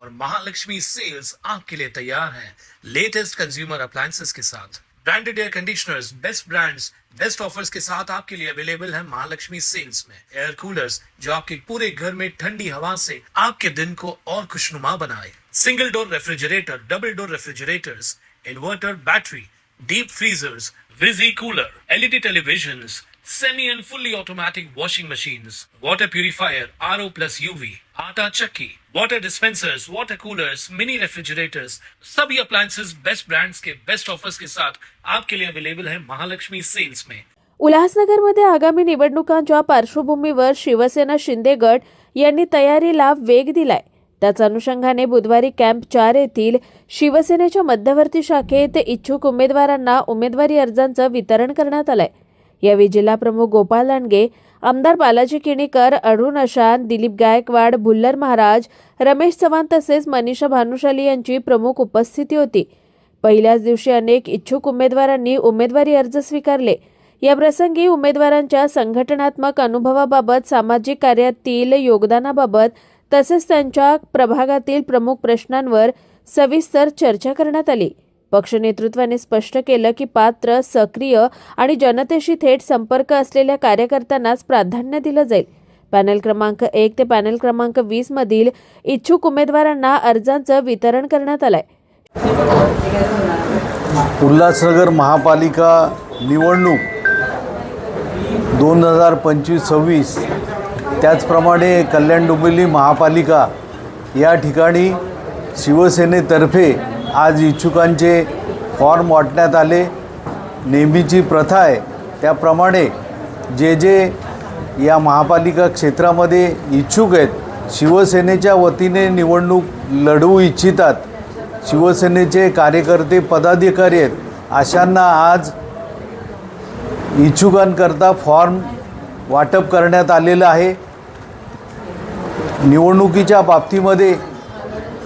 और महालक्ष्मी सेल्स आपके लिए तैयार है लेटेस्ट कंज्यूमर अप्लायंसेस के साथ। Branded air conditioners, best brands, best offers के साथ आपके लिए अवेलेबल है महालक्ष्मी सेल्स में। एयर कूलर्स जो आपके पूरे घर में ठंडी हवा से आपके दिन को और खुशनुमा बनाए। Single door refrigerator, double door refrigerators, inverter battery, deep freezers, विजी cooler, LED televisions, semi and fully automatic washing machines, water purifier, RO plus UV, आटा चक्की, water dispensers, water coolers, mini refrigerators, सभी अप्लायंसेस बेस्ट ब्रांड्स के best offers के साथ आपके लिए available है महालक्ष्मी सेल्स में। उल्हासनगरमध्ये आगामी निवडणुकांच्या पार्श्वभूमीवर शिवसेना शिंदे गट यांनी तयारीला वेग दिलाय। त्याच अनुषंगाने बुधवारी कॅम्प 4 येथील शिवसेनेच्या मध्यवर्ती शाखेत इच्छुक उमेदवारांना उमेदवारी अर्जांचं वितरण करण्यात आलंय। यावेळी जिल्हाप्रमुख गोपाळ लांडगे, आमदार बालाजी किणीकर, अरुण अशान, दिलीप गायकवाड, भुल्लर महाराज, रमेश चव्हाण तसेच मनीषा भानुशाली यांची प्रमुख उपस्थिती होती। पहिल्याच दिवशी अनेक इच्छुक उमेदवारांनी उमेदवारी अर्ज स्वीकारले। या प्रसंगी उमेदवारांच्या संघटनात्मक अनुभवाबाबत, सामाजिक कार्यातील योगदानाबाबत तसेच त्यांच्या प्रभागातील प्रमुख प्रश्नांवर सविस्तर चर्चा करण्यात आली। पक्ष नेतृत्वाने स्पष्ट केलं की पात्र, सक्रिय आणि जनतेशी थेट संपर्क असलेल्या कार्यकर्त्यांनाच प्राधान्य दिलं जाईल। पॅनल क्रमांक 1 ते पॅनल क्रमांक 20 मधील इच्छुक उमेदवारांना अर्जांचं वितरण करण्यात आलंय। उल्हासनगर महापालिका निवडणूक 2025-26 त्याचप्रमाणे कल्याण डोंबिवली महापालिका या ठिकाणी शिवसेनेतर्फे आज इच्छुकांचे फॉर्म वाटण्यात आले। नेहमीची प्रथा आहे त्याप्रमाणे जे या महापालिका क्षेत्रामध्ये इच्छुक आहेत, शिवसेनेच्या वतीने निवडणूक लढवू इच्छितात, शिवसेनेचे कार्यकर्ते पदाधिकारी आहेत, अशांना आज इच्छुकांकरता फॉर्म वाटप करण्यात आलेलं आहे। निवडणुकीच्या बाबतीमध्ये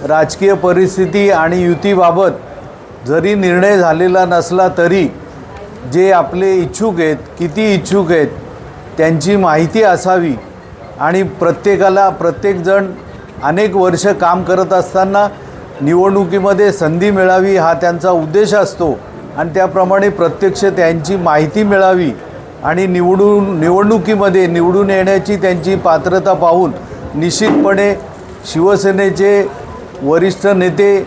राजकीय परिस्थिती आणि युतीबाबत जरी निर्णय झालेला नसला तरी जे आपले इच्छुक आहेत, किती इच्छुक आहेत त्यांची माहिती असावी आणि प्रत्येकजण अनेक वर्ष काम करत असताना निवडणुकीमध्ये संधी मिळावी हा त्यांचा उद्देश असतो आणि त्याप्रमाणे प्रत्यक्ष त्यांची माहिती मिळावी आणि निवडणुकीमध्ये निवडून येण्याची त्यांची पात्रता पाहून निश्चितपणे शिवसेनेचे वरिष्ठ नेते,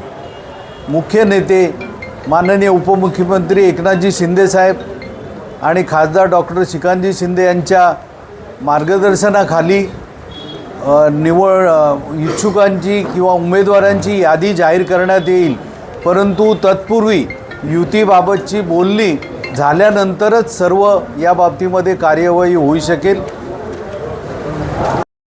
मुख्य नेते माननीय उपमुख्यमंत्री एकनाथजी शिंदे साहेब आणि खासदार डॉक्टर श्रीकांतजी शिंदे यांच्या मार्गदर्शनाखाली इच्छुकांची किंवा उमेदवारांची यादी जाहीर करण्यात येईल। परंतु तत्पूर्वी युतीबाबतची बोलणी झाल्यानंतरच सर्व या बाबतीमध्ये कार्यवाही होऊ शकेल।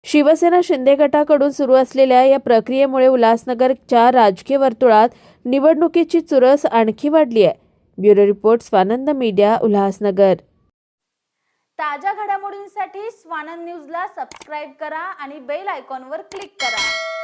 शिवसेना शिंदे गटाकडून सुरू असलेल्या या प्रक्रियेमुळे उल्हासनगरच्या राजकीय वर्तुळात निवडणुकीची चुरस आणखी वाढली आहे। Bureau report, Swanand media, Ulhasnagar. ताज्या घडामोडींसाठी स्वानंद न्यूजला सबस्क्राइब करा आणि बेल आयकॉनवर क्लिक करा।